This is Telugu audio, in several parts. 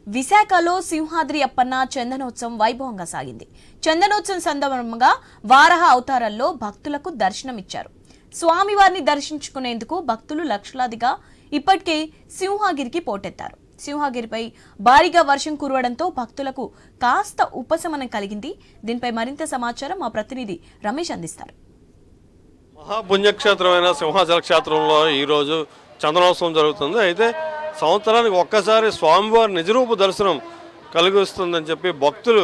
విశాఖలో సింహాద్రి అప్పన్న చందనోత్సవం వైభవంగా సాగింది. చందనోత్సవం సందర్భంగా వారహ అవతారంలో భక్తులకు దర్శనమిచ్చారు. స్వామివారిని దర్శించుకునేందుకు భక్తులు లక్షలాదిగా ఇప్పటికే సింహగిరికి పోటెత్తారు. సింహగిరిపై భారీగా వర్షం కురవడంతో భక్తులకు కాస్త ఉపశమనం కలిగింది. దీనిపై మరింత సమాచారం మా ప్రతినిధి రమేష్ అందిస్తారు. మహాపుణ్యక్షేత్రమైన సింహాచల క్షేత్రంలో ఈరోజు చందనోత్సవం జరుగుతుంది. అయితే సంవత్సరానికి ఒక్కసారి స్వామివారి నిజరూప దర్శనం కలిగిస్తుందని చెప్పి భక్తులు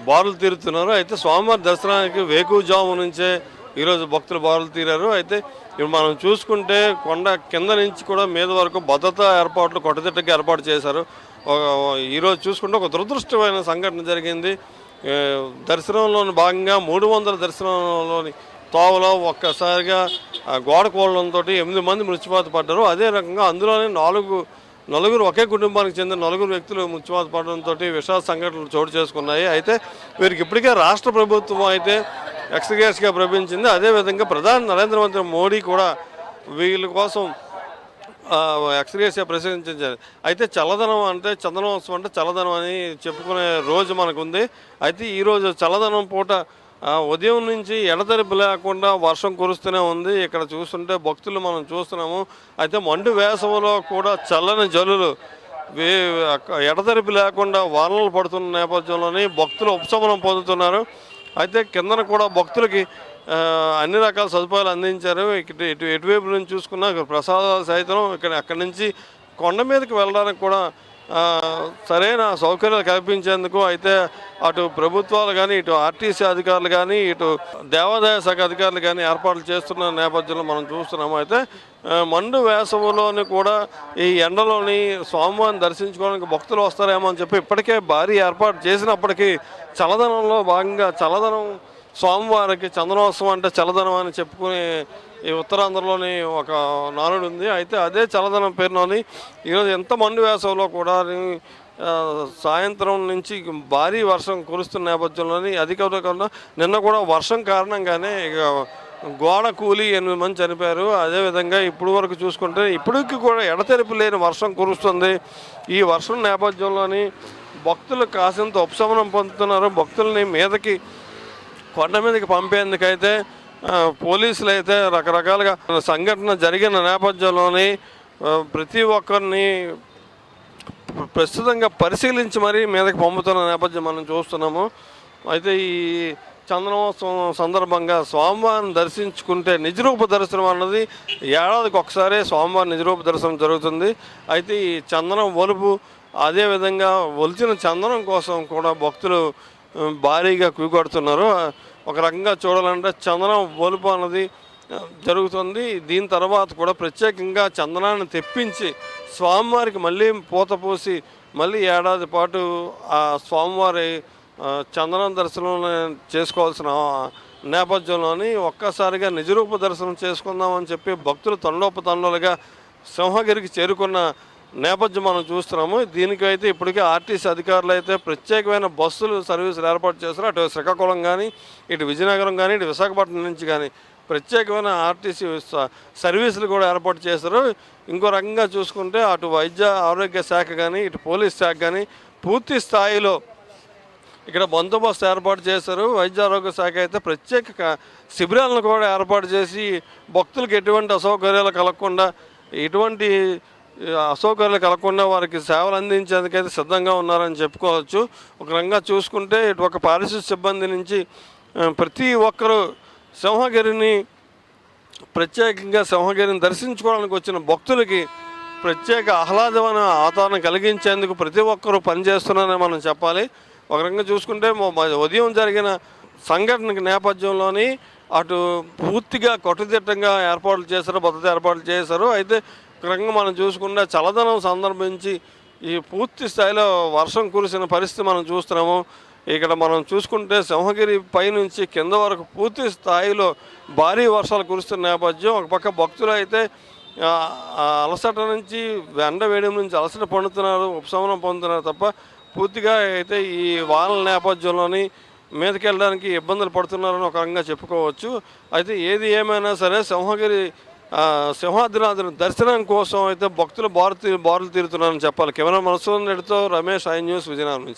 బారులు తీరుతున్నారు. అయితే స్వామివారి దర్శనానికి వేకువజాము నుంచే ఈరోజు భక్తులు బారులు తీరారు. అయితే ఇప్పుడు మనం చూసుకుంటే కొండ కింద నుంచి కూడా మీద వరకు భద్రతా ఏర్పాట్లు కొట్టదిట్టకి ఏర్పాటు చేశారు. ఈరోజు చూసుకుంటే ఒక దురదృష్టమైన సంఘటన జరిగింది. దర్శనంలోని భాగంగా 300 దర్శనంలోని తోవలో ఒక్కసారిగా గోడ కోళ్ళంతో 8 మంది మృత్యువాత పడ్డారు. అదే రకంగా అందులోనే నలుగురు ఒకే కుటుంబానికి చెందిన 4 వ్యక్తులు మృత్యువాత పడడంతో విషాద సంఘటనలు చోటు చేసుకున్నాయి. అయితే వీరికి ఇప్పటికే రాష్ట్ర ప్రభుత్వం అయితే ఎక్స్గ్రేషియా ప్రకటించింది. అదేవిధంగా ప్రధాని నరేంద్ర మోడీ కూడా వీళ్ళ కోసం ఎక్స్గ్రేషియా ప్రశంసించారు. అయితే చల్లదనం అంటే చందనోత్సవం అంటే చల్లదనం అని చెప్పుకునే రోజు మనకుంది. అయితే ఈరోజు చల్లదనం పూట ఉదయం నుంచి ఎడతెరిపి లేకుండా వర్షం కురుస్తూనే ఉంది. ఇక్కడ చూస్తుంటే భక్తులు మనం చూస్తున్నాము. అయితే మండు వేసవిలో కూడా చల్లని జల్లులు ఎడతెరిపి లేకుండా వానలు పడుతున్న నేపథ్యంలోని భక్తులు ఉపశమనం పొందుతున్నారు. అయితే కిందన కూడా భక్తులకి అన్ని రకాల సదుపాయాలు అందించారు. ఎటువైపు నుంచి చూసుకున్నా ప్రసాదాలు సైతం అక్కడి నుంచి కొండ మీదకి వెళ్ళడానికి కూడా సరైన సౌకర్యాలు కల్పించేందుకు అయితే అటు ప్రభుత్వాలు కానీ ఇటు ఆర్టీసీ అధికారులు కానీ ఇటు దేవాదాయ శాఖ అధికారులు కానీ ఏర్పాట్లు చేస్తున్న నేపథ్యంలో మనం చూస్తున్నాము. అయితే మండు వేసవిలోని కూడా ఈ ఎండలోని స్వామివారిని దర్శించుకోవడానికి భక్తులు వస్తారేమో అని చెప్పి ఇప్పటికే భారీ ఏర్పాటు చేసినప్పటికీ చల్లదనంలో భాగంగా చల్లదనం స్వామివారికి చందనోత్సవం అంటే చల్లదనం అని చెప్పుకుని ఈ ఉత్తరాంధ్రలోని ఒక నానుడు ఉంది. అయితే అదే చల్లదనం పేరులోని ఈరోజు ఎంత మండు వేసవిలో కూడా సాయంత్రం నుంచి భారీ వర్షం కురుస్తున్న నేపథ్యంలోని అధికారులు నిన్న కూడా వర్షం కారణంగానే ఇక గోడ కూలి 8 మంది చనిపోయారు. అదేవిధంగా ఇప్పుడు వరకు చూసుకుంటే ఇప్పటికి కూడా ఎడతెరిపి లేని వర్షం కురుస్తుంది. ఈ వర్షం నేపథ్యంలోని భక్తులు కాసింత ఉపశమనం పొందుతున్నారు. భక్తుల్ని మీదకి కొండ మీదకి పంపేందుకైతే పోలీసులు అయితే రకరకాలుగా సంఘటన జరిగిన నేపథ్యంలోని ప్రతి ఒక్కరిని ప్రస్తుతంగా పరిశీలించి మరీ మీదకి పంపుతున్న నేపథ్యం మనం చూస్తున్నాము. అయితే ఈ చందనోత్సవం సందర్భంగా స్వామివారిని దర్శించుకుంటే నిజరూప దర్శనం అన్నది ఏడాదికి ఒకసారి స్వామివారి నిజరూప దర్శనం జరుగుతుంది. అయితే ఈ చందనం ఒలుపు అదేవిధంగా ఒలిచిన చందనం కోసం కూడా భక్తులు భారీగా కూకొడుతున్నారు. ఒక రకంగా చూడాలంటే చందనం ఒలుపు అన్నది జరుగుతుంది. దీని తర్వాత కూడా ప్రత్యేకంగా చందనాన్ని తెప్పించి స్వామివారికి మళ్ళీ పూత పూసి మళ్ళీ ఏడాది పాటు ఆ స్వామివారి చందనం దర్శనం చేసుకోవాల్సిన నేపథ్యంలోని ఒక్కసారిగా నిజరూప దర్శనం చేసుకుందామని చెప్పి భక్తులు తండోపతండాలుగా సింహగిరికి చేరుకున్న నేపథ్యం మనం చూస్తున్నాము. దీనికైతే ఇప్పటికే ఆర్టీసీ అధికారులు అయితే ప్రత్యేకమైన బస్సులు సర్వీసులు ఏర్పాటు చేస్తారు. అటు శ్రీకాకుళం కానీ ఇటు విజయనగరం కానీ ఇటు విశాఖపట్నం నుంచి కానీ ప్రత్యేకమైన ఆర్టీసీ సర్వీసులు కూడా ఏర్పాటు చేశారు. ఇంకో రకంగా చూసుకుంటే అటు వైద్య ఆరోగ్య శాఖ కానీ ఇటు పోలీస్ శాఖ కానీ పూర్తి స్థాయిలో ఇక్కడ బందోబస్తు ఏర్పాటు చేశారు. వైద్య ఆరోగ్య శాఖ అయితే ప్రత్యేక శిబిరాలను కూడా ఏర్పాటు చేసి భక్తులకు ఎటువంటి అసౌకర్యాలు కలగకుండా వారికి సేవలు అందించేందుకైతే సిద్ధంగా ఉన్నారని చెప్పుకోవచ్చు. ఒక రకంగా చూసుకుంటే ఇటు ఒక పారిశుద్ధ్య సిబ్బంది నుంచి ప్రతి ఒక్కరూ ప్రత్యేకంగా సింహగిరిని దర్శించుకోవడానికి వచ్చిన భక్తులకి ప్రత్యేక ఆహ్లాదమైన వాతావరణం కలిగించేందుకు ప్రతి ఒక్కరూ పనిచేస్తున్నారని మనం చెప్పాలి. ఒక రకంగా చూసుకుంటే ఉదయం జరిగిన సంఘటనకి నేపథ్యంలోని అటు పూర్తిగా కట్టుదిట్టంగా ఏర్పాట్లు చేశారు, భద్రత ఏర్పాట్లు చేశారు. అయితే ఒక రకంగా మనం చూసుకుంటే చల్లదనం సందర్భించి ఈ పూర్తి స్థాయిలో వర్షం కురిసిన పరిస్థితి మనం చూస్తున్నాము. ఇక్కడ మనం చూసుకుంటే సింహగిరి పైనుంచి కింద వరకు పూర్తి స్థాయిలో భారీ వర్షాలు కురుస్తున్న నేపథ్యం. ఒక పక్క భక్తులు అయితే అలసట నుంచి ఎండ వేడి నుంచి అలసట పొందుతున్నారు, ఉపశమనం పొందుతున్నారు తప్ప పూర్తిగా అయితే ఈ వానల నేపథ్యంలోని మీదకి వెళ్ళడానికి ఇబ్బందులు పడుతున్నారని ఒక రకంగా చెప్పుకోవచ్చు. అయితే ఏది ఏమైనా సరే సింహగిరి సింహాద్రినాథుని దర్శనం కోసం అయితే భక్తులు బారులు తీరుతున్నారని చెప్పాలి. కెమెరా మనసు రెడ్డితో రమేష్, ఐ న్యూస్, విజయనగరం నుంచి.